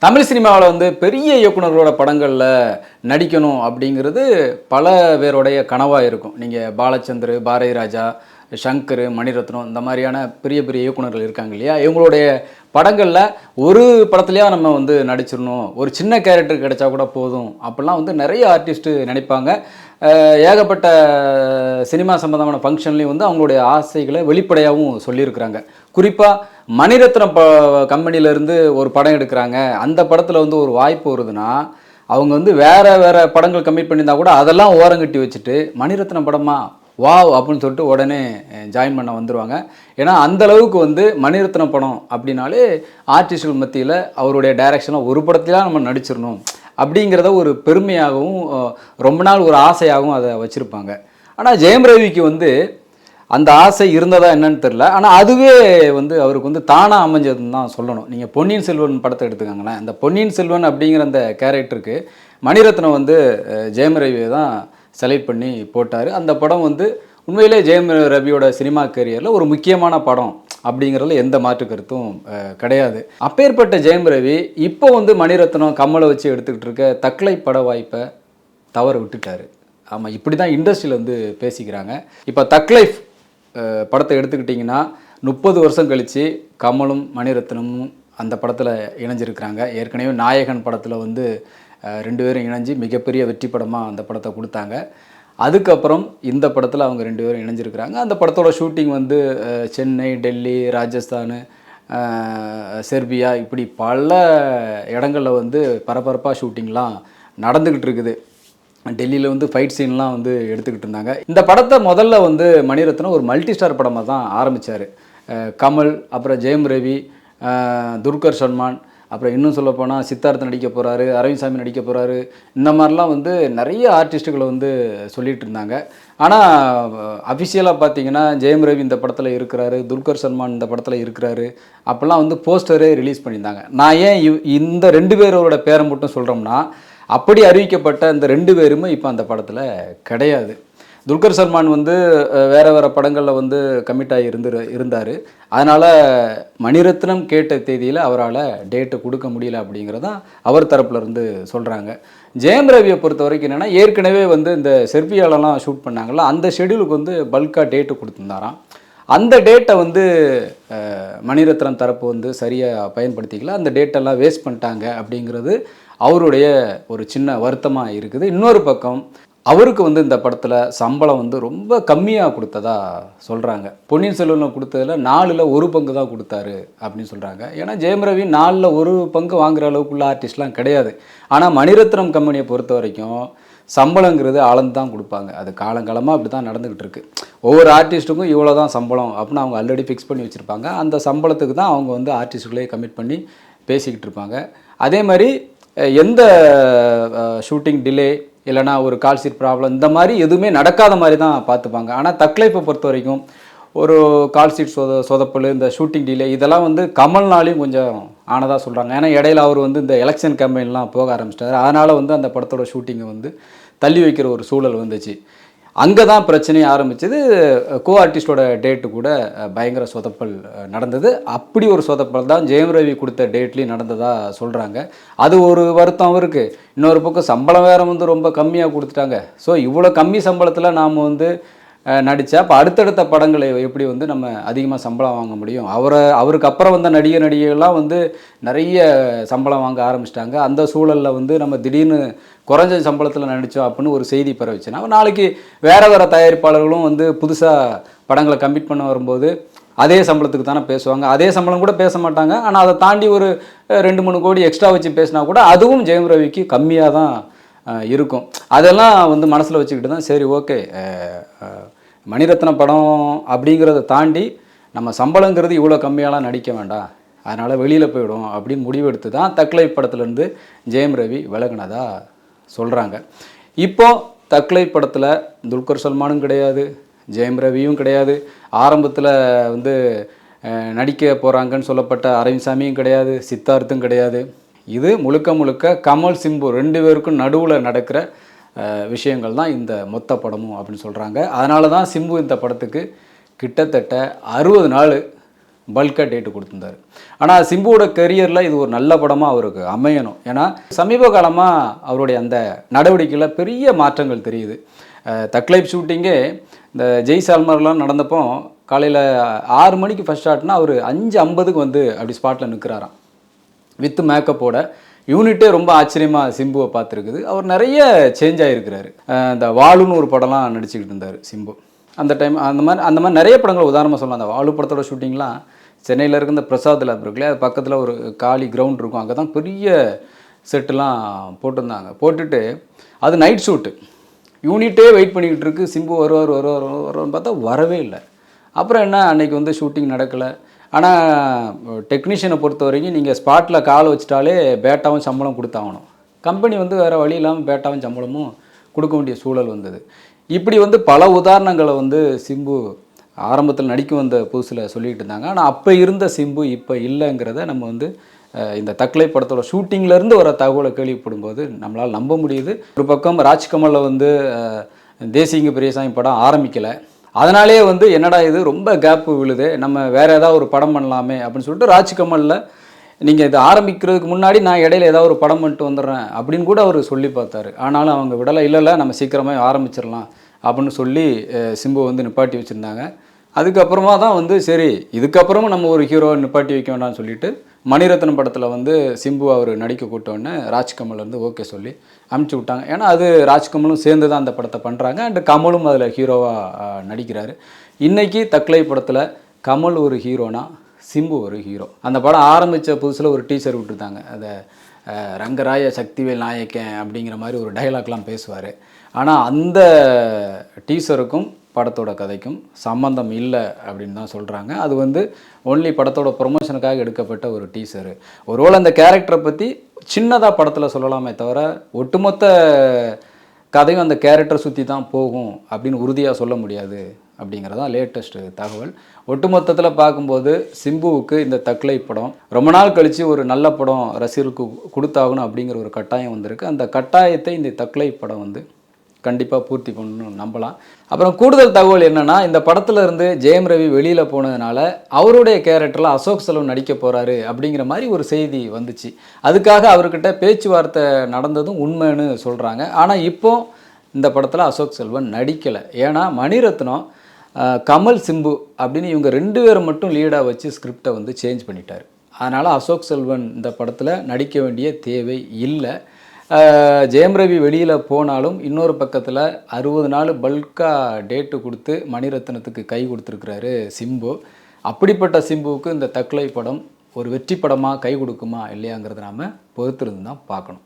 தமிழ் சினிமாவில் வந்து பெரிய இயக்குனர்களோட படங்களில் நடிக்கணும் அப்படிங்கிறது பல பேருடைய கனவாக இருக்கும். நீங்கள் பாலச்சந்தர், பாரதி ராஜா, சங்கர், மணிரத்னம் இந்த மாதிரியான பெரிய பெரிய இயக்குனர்கள் இருக்காங்க இல்லையா? இவங்களுடைய படங்களில் ஒரு படத்துலையா நம்ம வந்து நடிச்சிடணும், ஒரு சின்ன கேரக்டர் கிடைச்சா கூட போதும் அப்படிலாம் வந்து நிறைய ஆர்டிஸ்ட்டு நினைப்பாங்க. ஏகப்பட்ட சினிமா சம்மந்தமான ஃபங்க்ஷன்லேயும் வந்து அவங்களுடைய ஆசைகளை வெளிப்படையாகவும் சொல்லியிருக்கிறாங்க. குறிப்பாக மணிரத்னம் கம்பெனியிலேருந்து ஒரு படம் எடுக்கிறாங்க, அந்த படத்தில் வந்து ஒரு வாய்ப்பு வருதுன்னா அவங்க வந்து வேறு வேறு படங்கள் கமிட் பண்ணியிருந்தா கூட அதெல்லாம் ஓரங்கட்டி வச்சுட்டு மணிரத்னம் படமா வாவ் அப்படின்னு சொல்லிட்டு உடனே ஜாயின் பண்ண வந்துடுவாங்க. ஏன்னா அந்தளவுக்கு வந்து மணிரத்னம் படம் அப்படின்னாலே ஆர்டிஸ்டுகள் மத்தியில் அவருடைய டைரக்ஷனாக ஒரு படத்திலாம் நம்ம நடிச்சிடணும் அப்படிங்கிறத ஒரு பெருமையாகவும் ரொம்ப நாள் ஒரு ஆசையாகவும் அதை வச்சுருப்பாங்க. ஆனால் ஜெயம் ரவிக்கு வந்து அந்த ஆசை இருந்ததா என்னன்னு தெரில. ஆனால் அதுவே வந்து அவருக்கு வந்து தானாக அமைஞ்சதுன்னு தான் சொல்லணும். நீங்கள் பொன்னியின் செல்வன் படத்தை எடுத்துக்காங்களேன், அந்த பொன்னியின் செல்வன் அப்படிங்கிற அந்த கேரக்டருக்கு மணிரத்னம் வந்து ஜெயம் ரவியை தான் செலக்ட் பண்ணி போட்டார். அந்த படம் வந்து உண்மையிலே ஜெயம் ரவியோட சினிமா கரியரில் ஒரு முக்கியமான படம் அப்படிங்கிறதுல எந்த மாற்று கருத்தும் கிடையாது. அப்பேற்பட்ட ஜெயம் ரவி இப்போ வந்து மணிரத்னம் கமலை வச்சு எடுத்துக்கிட்டு இருக்க தக்லை பட வாய்ப்பை தவற விட்டுட்டார். ஆமாம், இப்படி தான் இண்டஸ்ட்ரியில் வந்து பேசிக்கிறாங்க. இப்போ தக்லைஃப் படத்தை எடுத்துக்கிட்டிங்கன்னா 30 வருஷம் கழித்து கமலும் மணிரத்னமும் அந்த படத்தில் இணைஞ்சிருக்கிறாங்க. ஏற்கனவே நாயகன் படத்தில் வந்து 2 பேரும் இணைஞ்சு மிகப்பெரிய வெற்றி படமாக அந்த படத்தை கொடுத்தாங்க. அதுக்கப்புறம் இந்த படத்தில் அவங்க 2 பேரும் இணைஞ்சிருக்கிறாங்க. அந்த படத்தோட ஷூட்டிங் வந்து சென்னை, டெல்லி, ராஜஸ்தான், செர்பியா இப்படி பல இடங்களில் வந்து பரபரப்பாக ஷூட்டிங்லாம் நடந்துக்கிட்டு இருக்குது. டெல்லியில் வந்து ஃபைட் சீன்லாம் வந்து எடுத்துக்கிட்டு இருந்தாங்க. இந்த படத்தை முதல்ல வந்து மணிரத்னம் ஒரு மல்டி ஸ்டார் படமாக தான் ஆரம்பித்தார். கமல், அப்புறம் ஜெயம் ரவி, துல்கர் சல்மான், அப்புறம் இன்னும் சொல்லப்போனால் சித்தார்த் நடிக்க போகிறாரு, அரவிந்த் சாமி நடிக்க போகிறாரு, இந்த மாதிரிலாம் வந்து நிறைய ஆர்டிஸ்ட்டுகளை வந்து சொல்லிகிட்டு இருந்தாங்க. ஆனால் அஃபிஷியலாக பார்த்தீங்கன்னா ஜெயம் ரவி இந்த படத்தில் இருக்கிறாரு, துல்கர் சல்மான் இந்த படத்தில் இருக்கிறாரு அப்போல்லாம் வந்து போஸ்டரே ரிலீஸ் பண்ணியிருந்தாங்க. நான் ஏன் இந்த 2 பேரோட பேரை மட்டும் சொல்கிறோம்னா, அப்படி அறிவிக்கப்பட்ட இந்த 2 பேருமே இப்போ அந்த படத்தில் கிடையாது. துல்கர் சல்மான் வந்து வேறு வேறு படங்களில் வந்து கமிட் ஆகி இருந்தார். அதனால் மணிரத்னம் கேட்ட தேதியில் அவரால் டேட்டு கொடுக்க முடியல அப்படிங்கிறதான் அவர் தரப்புலேருந்து சொல்கிறாங்க. ஜெயம் ரவியை பொறுத்த வரைக்கும் என்னென்னா, ஏற்கனவே வந்து இந்த செர்பியாலலாம் ஷூட் பண்ணாங்கள்ல, அந்த ஷெடியூலுக்கு வந்து பல்காக டேட்டு கொடுத்துருந்தாராம். அந்த டேட்டை வந்து மணிரத்னம் தரப்பு வந்து சரியாக பயன்படுத்திக்கல, அந்த டேட்டெல்லாம் வேஸ்ட் பண்ணிட்டாங்க அப்படிங்கிறது அவருடைய ஒரு சின்ன வருத்தமாக இருக்குது. இன்னொரு பக்கம் அவருக்கு வந்து இந்த படத்தில் சம்பளம் வந்து ரொம்ப கம்மியாக கொடுத்ததா சொல்கிறாங்க. பொன்னியின் செல்வனில் கொடுத்ததில் 4ல் 1 பங்கு தான் கொடுத்தாரு அப்படின்னு சொல்கிறாங்க. ஏன்னா ஜெயம் ரவி 4ல் 1 பங்கு வாங்குகிற அளவுக்குள்ள ஆர்டிஸ்ட்லாம் கிடையாது. ஆனால் மணிரத்னம் கம்பெனியை பொறுத்த வரைக்கும் சம்பளங்கிறது அளந்து தான் கொடுப்பாங்க. அது காலங்காலமாக அப்படி தான் நடந்துக்கிட்டு இருக்குது. ஒவ்வொரு ஆர்டிஸ்ட்டுக்கும் இவ்வளோ தான் சம்பளம் அப்படின்னு அவங்க ஆல்ரெடி ஃபிக்ஸ் பண்ணி வச்சுருப்பாங்க. அந்த சம்பளத்துக்கு தான் அவங்க வந்து ஆர்டிஸ்ட்டுகளே கமிட் பண்ணி பேசிக்கிட்டு இருப்பாங்க. அதே மாதிரி எந்த ஷூட்டிங் டிலே இல்லைனா ஒரு கால் ஷீட் ப்ராப்ளம் இந்த மாதிரி எதுவுமே நடக்காத மாதிரி தான் பார்த்துப்பாங்க. ஆனால் தக்லைஃபை பொறுத்த வரைக்கும் ஒரு கால் ஷீட் சொதப்பல், இந்த ஷூட்டிங் டிலே இதெல்லாம் வந்து கமல்னாலையும் கொஞ்சம் ஆனதாக சொல்கிறாங்க. ஏன்னா இடையில அவர் வந்து இந்த எலெக்ஷன் கேம்பெயின்லாம் போக ஆரம்பிச்சிட்டார். அதனால் வந்து அந்த படத்தோட ஷூட்டிங்கை வந்து தள்ளி வைக்கிற ஒரு சூழல் வந்துச்சு. அங்கே தான் பிரச்சனையே ஆரம்பிச்சது. கோ ஆர்டிஸ்டோட டேட்டு கூட பயங்கர சொதப்பல் நடந்தது. அப்படி ஒரு சொதப்பல் தான் ஜெயம் ரவி கொடுத்த டேட்லேயும் நடந்ததாக சொல்கிறாங்க. அது ஒரு வருத்தம் அவருக்கு. இன்னொரு பக்கம் சம்பளம் வேறு வந்து ரொம்ப கம்மியாக கொடுத்துட்டாங்க. ஸோ இவ்வளோ கம்மி சம்பளத்தில் நாம் வந்து நடித்தா அப்போ அடுத்தடுத்த படங்களை எப்படி வந்து நம்ம அதிகமாக சம்பளம் வாங்க முடியும்? அவருக்கு அப்புறம் வந்த நடிகைகள்லாம் வந்து நிறைய சம்பளம் வாங்க ஆரம்பிச்சிட்டாங்க. அந்த சூழலில் வந்து நம்ம திடீர்னு குறைஞ்ச சம்பளத்தில் நடித்தோம் அப்படின்னு ஒரு செய்தி பரவிச்சுன்னா நாளைக்கு வேறு வேறு தயாரிப்பாளர்களும் வந்து புதுசாக படங்களை கமிட் பண்ண வரும்போது அதே சம்பளத்துக்கு தானே பேசுவாங்க. அதே சம்பளம் கூட பேச மாட்டாங்க. ஆனால் அதை தாண்டி ஒரு 2-3 கோடி எக்ஸ்ட்ரா வச்சு பேசினா கூட அதுவும் ஜெயம் ரவிக்கு கம்மியாக தான் இருக்கும். அதெல்லாம் வந்து மனசில் வச்சுக்கிட்டு தான் சரி ஓகே, மணிரத்னம் படம் அப்படிங்கிறத தாண்டி நம்ம சம்பளங்கிறது இவ்வளோ கம்மியாலாம் நடிக்க வேண்டாம், அதனால் வெளியில் போயிடும் அப்படின்னு முடிவெடுத்து தான் தக்லைஃப் படத்துலேருந்து ஜெயம் ரவி விலகினதா சொல்கிறாங்க. இப்போது தக்லைஃப் படத்தில் துல்கர் சல்மானும் கிடையாது, ஜெயம் ரவியும் கிடையாது, ஆரம்பத்தில் வந்து நடிக்க போகிறாங்கன்னு சொல்லப்பட்ட அரவிந்த் சாமியும் கிடையாது, சித்தார்த்தும் கிடையாது. இது முழுக்க முழுக்க கமல், சிம்பு 2 பேருக்கும் நடுவில் நடக்கிற விஷயங்கள் தான் இந்த மொத்த படமும் அப்படின்னு சொல்கிறாங்க. அதனால தான் சிம்பு இந்த படத்துக்கு கிட்டத்தட்ட 60 நாள் பல்காக டேட்டு கொடுத்துருந்தாரு. ஆனால் சிம்புவோட கெரியரில் இது ஒரு நல்ல படமாக அவருக்கு அமையணும். ஏன்னா சமீப காலமாக அவருடைய அந்த நடவடிக்கையில் பெரிய மாற்றங்கள் தெரியுது. தக்லைப் ஷூட்டிங்கே இந்த ஜெய்சால்மர்லாம் நடந்தப்போ காலையில் 6 மணிக்கு ஃபஸ்ட் ஷாட்னா அவர் 5:50க்கு வந்து அப்படி ஸ்பாட்டில் நிற்கிறாராம் வித் மேக்கப்போட. யூனிட்டே ரொம்ப ஆச்சரியமாக சிம்புவை பார்த்துருக்குது. அவர் நிறைய சேஞ்ச் ஆகிருக்கிறாரு. இந்த வாளுன்னு ஒரு படம்லாம் நடிச்சுக்கிட்டு இருந்தார் சிம்பு அந்த டைம். அந்த மாதிரி நிறைய படங்கள் உதாரணமாக சொல்லலாம். அந்த வாலு படத்தோட ஷூட்டிங்லாம் சென்னையில் இருக்க இந்த பிரசாத் லேப் இருக்குல்ல, அது பக்கத்தில் ஒரு காலி கிரவுண்ட் இருக்கும். அங்கே தான் பெரிய செட்டுலாம் போட்டிருந்தாங்க. போட்டுட்டு அது நைட் ஷூட்டு. யூனிட்டே வெயிட் பண்ணிக்கிட்டு இருக்கு, சிம்பு வருவார்னு பார்த்தா வரவே இல்லை. அப்புறம் என்ன, அன்றைக்கி வந்து ஷூட்டிங் நடக்கலை. ஆனால் டெக்னீஷியனை பொறுத்த வரைக்கும் நீங்கள் ஸ்பாட்டில் கால் வச்சிட்டாலே பேட்டாவும் சம்பளம் கொடுத்தாகணும். கம்பெனி வந்து வேறு வழி இல்லாமல் பேட்டாவும் சம்பளமும் கொடுக்க வேண்டிய சூழல் வந்தது. இப்படி வந்து பல உதாரணங்களை வந்து சிம்பு ஆரம்பத்தில் நடிக்க வந்த புதுசில் சொல்லிகிட்டு இருந்தாங்க. ஆனால் அப்போ இருந்த சிம்பு இப்போ இல்லைங்கிறத நம்ம வந்து இந்த தக்லை படத்தோட ஷூட்டிங்லேருந்து வர தகவலை கேள்விப்படும்போது நம்மளால் நம்ப முடியுது. ஒரு பக்கம் ராஜ்கமலில் வந்து தேசிங்க பெரியசாமி படம் ஆரம்பிக்கலை. அதனாலே வந்து என்னடா இது ரொம்ப கேப்பு விழுது, நம்ம வேறு ஏதாவது ஒரு படம் பண்ணலாமே அப்படின்னு சொல்லிட்டு ராஜ்கமலில் நீங்கள் இது ஆரம்பிக்கிறதுக்கு முன்னாடி நான் இடையில ஏதாவது ஒரு படம் பண்ணிட்டு வந்துடுறேன் அப்படின்னு கூட அவர் சொல்லி பார்த்தாரு. ஆனாலும் அவங்க விடலை. இல்லை நம்ம சீக்கிரமாக ஆரம்பிச்சிடலாம் அப்படின்னு சொல்லி சிம்பு வந்து நிப்பாட்டி வச்சுருந்தாங்க. அதுக்கப்புறமா தான் வந்து சரி இதுக்கப்புறமும் நம்ம ஒரு ஹீரோ நிப்பாட்டி வைக்க வேண்டாம்னு சொல்லிட்டு மணிரத்னம் படத்தில் வந்து சிம்பு அவர் நடிக்க கூட்டோன்னே ராஜ்கமல் வந்து ஓகே சொல்லி அனுப்பிச்சி விட்டாங்க. ஏன்னா அது ராஜ்கமலும் சேர்ந்து தான் அந்த படத்தை பண்ணுறாங்க. அண்டு கமலும் அதில் ஹீரோவாக நடிக்கிறாரு. இன்றைக்கி தக்லை படத்தில் கமல் ஒரு ஹீரோனா சிம்பு ஒரு ஹீரோ. அந்த படம் ஆரம்பித்த புதுசில் ஒரு டீச்சர் விட்டுருந்தாங்க. அதை ரங்கராய சக்திவேல் நாயக்கன் அப்படிங்கிற மாதிரி ஒரு டைலாக்லாம் பேசுவார். ஆனால் அந்த டீசருக்கும் படத்தோட கதைக்கும் சம்மந்தம் இல்லை அப்படின்னு தான் சொல்கிறாங்க. அது வந்து ஒன்லி படத்தோட ப்ரொமோஷனுக்காக எடுக்கப்பட்ட ஒரு டீசரு. ஒருவேளை அந்த கேரக்டரை பற்றி சின்னதாக படத்தில் சொல்லலாமே தவிர ஒட்டுமொத்த கதையும் அந்த கேரக்டரை சுற்றி தான் போகும் அப்படின்னு உறுதியாக சொல்ல முடியாது அப்படிங்கிறதான் லேட்டஸ்ட்டு தகவல். ஒட்டுமொத்தத்தில் பார்க்கும்போது சிம்புவுக்கு இந்த தக்லை படம் ரொம்ப நாள் கழித்து ஒரு நல்ல படம் ரசிகருக்கு கொடுத்தாகணும் அப்படிங்கிற ஒரு கட்டாயம் வந்திருக்கு. அந்த கட்டாயத்தை இந்த தக்லை படம் வந்து கண்டிப்பாக பூர்த்தி பண்ணணும்னு நம்பலாம். அப்புறம் கூடுதல் தகவல் என்னென்னா, இந்த படத்தில் இருந்து ஜெயம் ரவி வெளியில் போனதுனால அவருடைய கேரக்டரில் அசோக் செல்வன் நடிக்க போகிறாரு அப்படிங்கிற மாதிரி ஒரு செய்தி வந்துச்சு. அதுக்காக அவர்கிட்ட பேச்சுவார்த்தை நடந்ததும் உண்மைன்னு சொல்கிறாங்க. ஆனால் இப்போ இந்த படத்தில் அசோக் செல்வன் நடிக்கலை. ஏன்னா மணிரத்னம் கமல் சிம்பு அப்படின்னு இவங்க 2 பேரை மட்டும் லீடாக வச்சு ஸ்கிரிப்டை வந்து சேஞ்ச் பண்ணிட்டார். அதனால் அசோக் செல்வன் இந்த படத்தில் நடிக்க வேண்டிய தேவை இல்லை. ஜெயம் ரவி வெளியில் போனாலும் இன்னொரு பக்கத்தில் 60 நாள் பல்காக டேட்டு கொடுத்து மணிரத்னத்துக்கு கை கொடுத்துருக்கிறாரு சிம்பு. அப்படிப்பட்ட சிம்புவுக்கு இந்த தக்லை படம் ஒரு வெற்றி படமாக கை கொடுக்குமா இல்லையாங்கிறத நாம் பொறுத்திருந்து தான் பார்க்கணும்.